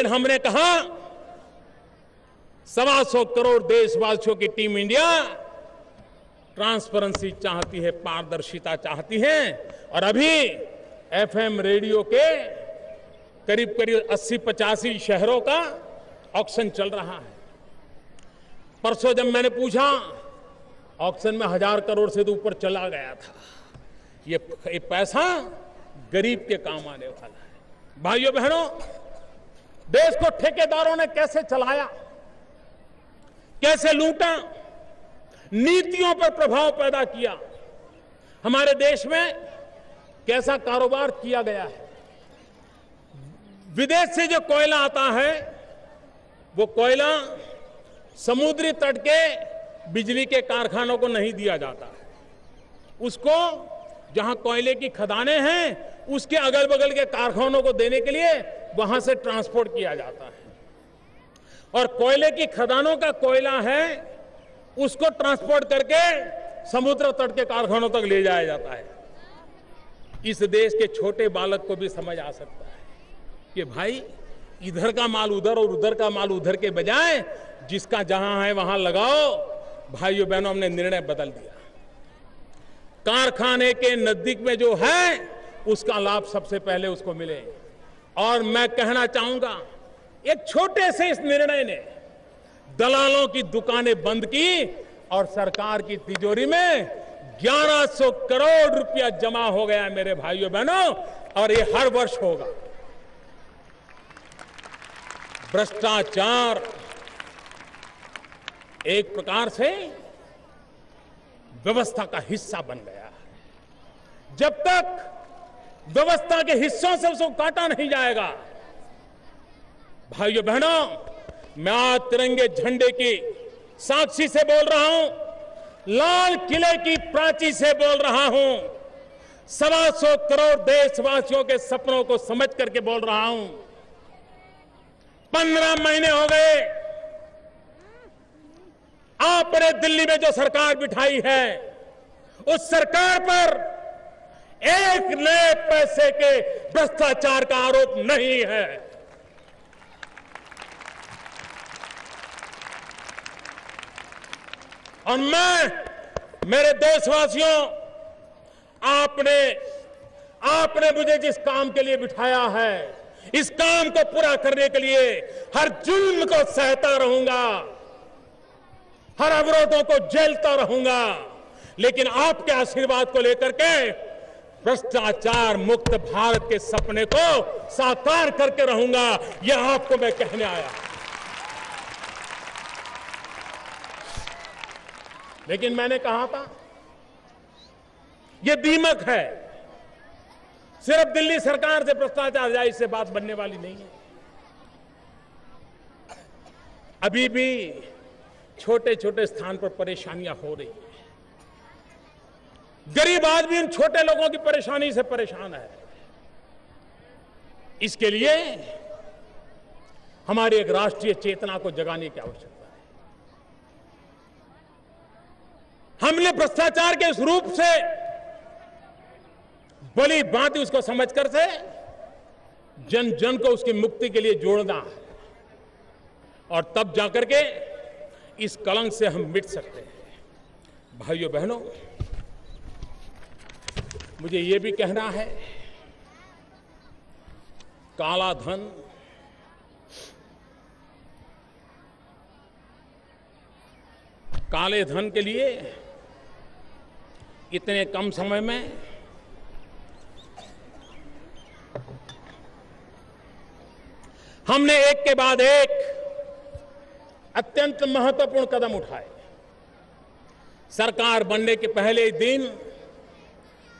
लेकिन हमने कहा 125 करोड़ देशवासियों की टीम इंडिया ट्रांसपेरेंसी चाहती है, पारदर्शिता चाहती है। और अभी एफएम रेडियो के करीब 80-85 शहरों का ऑक्शन चल रहा है। परसों जब मैंने पूछा, ऑक्शन में 1000 करोड़ से तो ऊपर चला गया था। ये पैसा गरीब के काम आने वाला है। भाइयों बहनों, देश को ठेकेदारों ने कैसे चलाया, कैसे लूटा, नीतियों पर प्रभाव पैदा किया, हमारे देश में कैसा कारोबार किया गया है। विदेश से जो कोयला आता है, वो कोयला समुद्री तट के बिजली के कारखानों को नहीं दिया जाता है। उसको जहां कोयले की खदानें हैं, उसके अगल बगल के कारखानों को देने के लिए वहां से ट्रांसपोर्ट किया जाता है। और कोयले की खदानों का कोयला है, उसको ट्रांसपोर्ट करके समुद्र तट के कारखानों तक ले जाया जाता है। इस देश के छोटे बालक को भी समझ आ सकता है कि भाई इधर का माल उधर और उधर का माल उधर के बजाय जिसका जहां है वहां लगाओ। भाइयों बहनों, हमने निर्णय बदल दिया। कारखाने के नजदीक में जो है उसका लाभ सबसे पहले उसको मिले। और मैं कहना चाहूंगा, एक छोटे से इस निर्णय ने दलालों की दुकानें बंद की और सरकार की तिजोरी में 1100 करोड़ रुपया जमा हो गया है मेरे भाइयों बहनों, और ये हर वर्ष होगा। भ्रष्टाचार एक प्रकार से व्यवस्था का हिस्सा बन गया है। जब तक व्यवस्था के हिस्सों से उसको काटा नहीं जाएगा, भाइयों बहनों, मैं आज तिरंगे झंडे की साक्षी से बोल रहा हूं, लाल किले की प्राची से बोल रहा हूं, 125 करोड़ देशवासियों के सपनों को समझ करके बोल रहा हूं। 15 महीने हो गए आपने दिल्ली में जो सरकार बिठाई है, उस सरकार पर एक नए पैसे के भ्रष्टाचार का आरोप नहीं है। और मैं, मेरे देशवासियों, आपने मुझे जिस काम के लिए बिठाया है, इस काम को पूरा करने के लिए हर जुल्म को सहता रहूंगा, हर अवरोधों को झेलता रहूंगा, लेकिन आपके आशीर्वाद को लेकर के भ्रष्टाचार मुक्त भारत के सपने को साकार करके रहूंगा। यह आपको मैं कहने आया। लेकिन मैंने कहा था, यह दीमक है, सिर्फ दिल्ली सरकार से भ्रष्टाचार जाए इससे बात बनने वाली नहीं है। अभी भी छोटे छोटे स्थान पर परेशानियां हो रही हैं। गरीब आदमी उन छोटे लोगों की परेशानी से परेशान है। इसके लिए हमारी एक राष्ट्रीय चेतना को जगाने की आवश्यकता है। हमने भ्रष्टाचार के इस रूप से भली भांति उसको समझकर से जन जन को उसकी मुक्ति के लिए जोड़ना है, और तब जाकर के इस कलंक से हम मिट सकते हैं। भाइयों बहनों, मुझे ये भी कहना है, काला धन काले धन के लिए इतने कम समय में हमने एक के बाद एक अत्यंत महत्वपूर्ण कदम उठाए। सरकार बनने के पहले ही दिन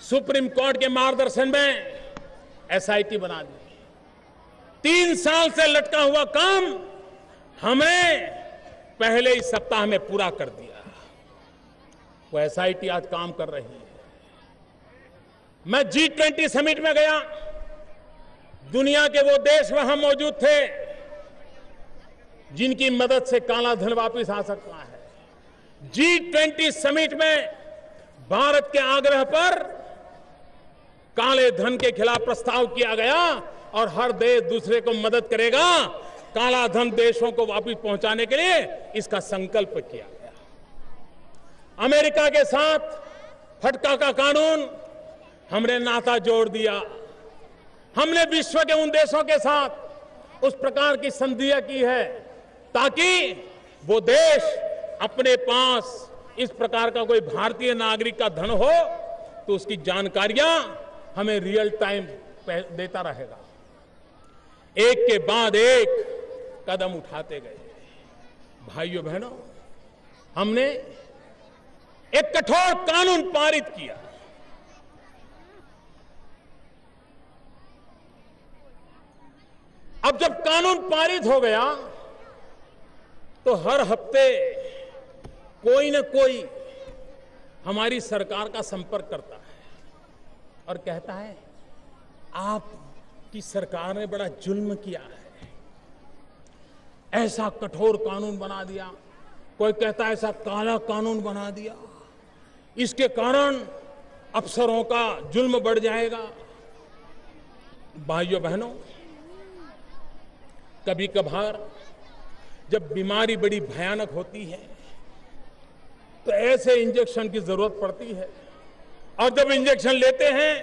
सुप्रीम कोर्ट के मार्गदर्शन में एसआईटी बना दी। 3 साल से लटका हुआ काम हमने पहले ही सप्ताह में पूरा कर दिया। वो एसआईटी आज काम कर रही है। मैं G20 समिट में गया, दुनिया के वो देश वहां मौजूद थे जिनकी मदद से काला धन वापस आ सकता है। G20 समिट में भारत के आग्रह पर काले धन के खिलाफ प्रस्ताव किया गया और हर देश दूसरे को मदद करेगा। काला धन देशों को वापस पहुंचाने के लिए इसका संकल्प किया गया। अमेरिका के साथ फटका का कानून हमने नाता जोड़ दिया। हमने विश्व के उन देशों के साथ उस प्रकार की संधियां की है ताकि वो देश अपने पास इस प्रकार का कोई भारतीय नागरिक का धन हो तो उसकी जानकारियां हमें रियल टाइम देता रहेगा। एक के बाद एक कदम उठाते गए। भाइयों बहनों, हमने एक कठोर कानून पारित किया। अब जब कानून पारित हो गया तो हर हफ्ते कोई न कोई हमारी सरकार का संपर्क करता है और कहता है आपकी सरकार ने बड़ा जुल्म किया है, ऐसा कठोर कानून बना दिया। कोई कहता है ऐसा काला कानून बना दिया, इसके कारण अफसरों का जुल्म बढ़ जाएगा। भाइयों बहनों, कभी कभार जब बीमारी बड़ी भयानक होती है तो ऐसे इंजेक्शन की जरूरत पड़ती है और जब इंजेक्शन लेते हैं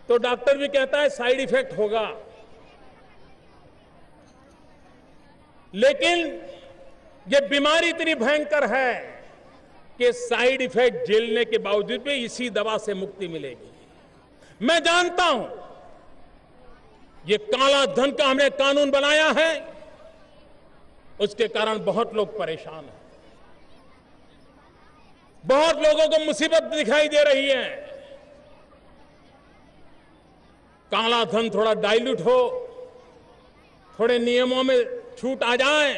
तो डॉक्टर भी कहता है साइड इफेक्ट होगा, लेकिन ये बीमारी इतनी भयंकर है कि साइड इफेक्ट झेलने के बावजूद भी इसी दवा से मुक्ति मिलेगी। मैं जानता हूं ये काला धन का हमने कानून बनाया है, उसके कारण बहुत लोग परेशान हैं, बहुत लोगों को मुसीबत दिखाई दे रही है। काला धन थोड़ा डाइल्यूट हो, थोड़े नियमों में छूट आ जाए,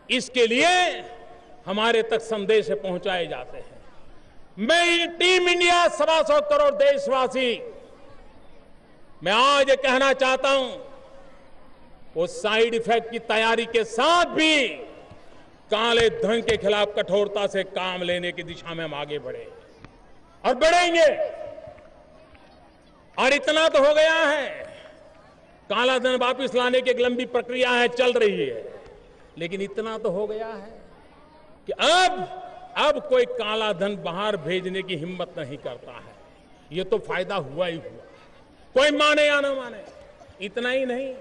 इसके लिए हमारे तक संदेश पहुंचाए जाते हैं। मैं टीम इंडिया 125 करोड़ देशवासी, मैं आज ये कहना चाहता हूं वो साइड इफेक्ट की तैयारी के साथ भी काले धन के खिलाफ कठोरता से काम लेने की दिशा में हम आगे बढ़े और बढ़ेंगे। और इतना तो हो गया है, काला धन वापस लाने की एक लंबी प्रक्रिया है, चल रही है, लेकिन इतना तो हो गया है कि अब कोई काला धन बाहर भेजने की हिम्मत नहीं करता है। ये तो फायदा हुआ ही हुआ, कोई माने या न माने। इतना ही नहीं,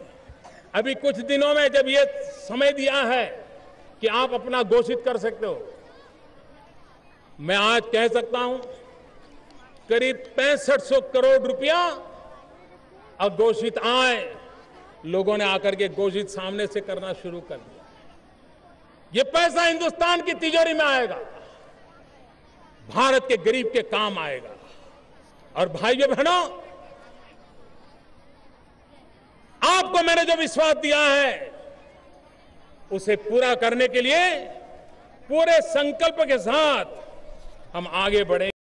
अभी कुछ दिनों में जब ये समय दिया है कि आप अपना घोषित कर सकते हो, मैं आज कह सकता हूं करीब 6500 करोड़ रुपया अघोषित आय लोगों ने आकर के घोषित सामने से करना शुरू कर दिया। ये पैसा हिंदुस्तान की तिजोरी में आएगा, भारत के गरीब के काम आएगा। और भाइयों बहनों, आपको मैंने जो विश्वास दिया है उसे पूरा करने के लिए पूरे संकल्प के साथ हम आगे बढ़ेंगे।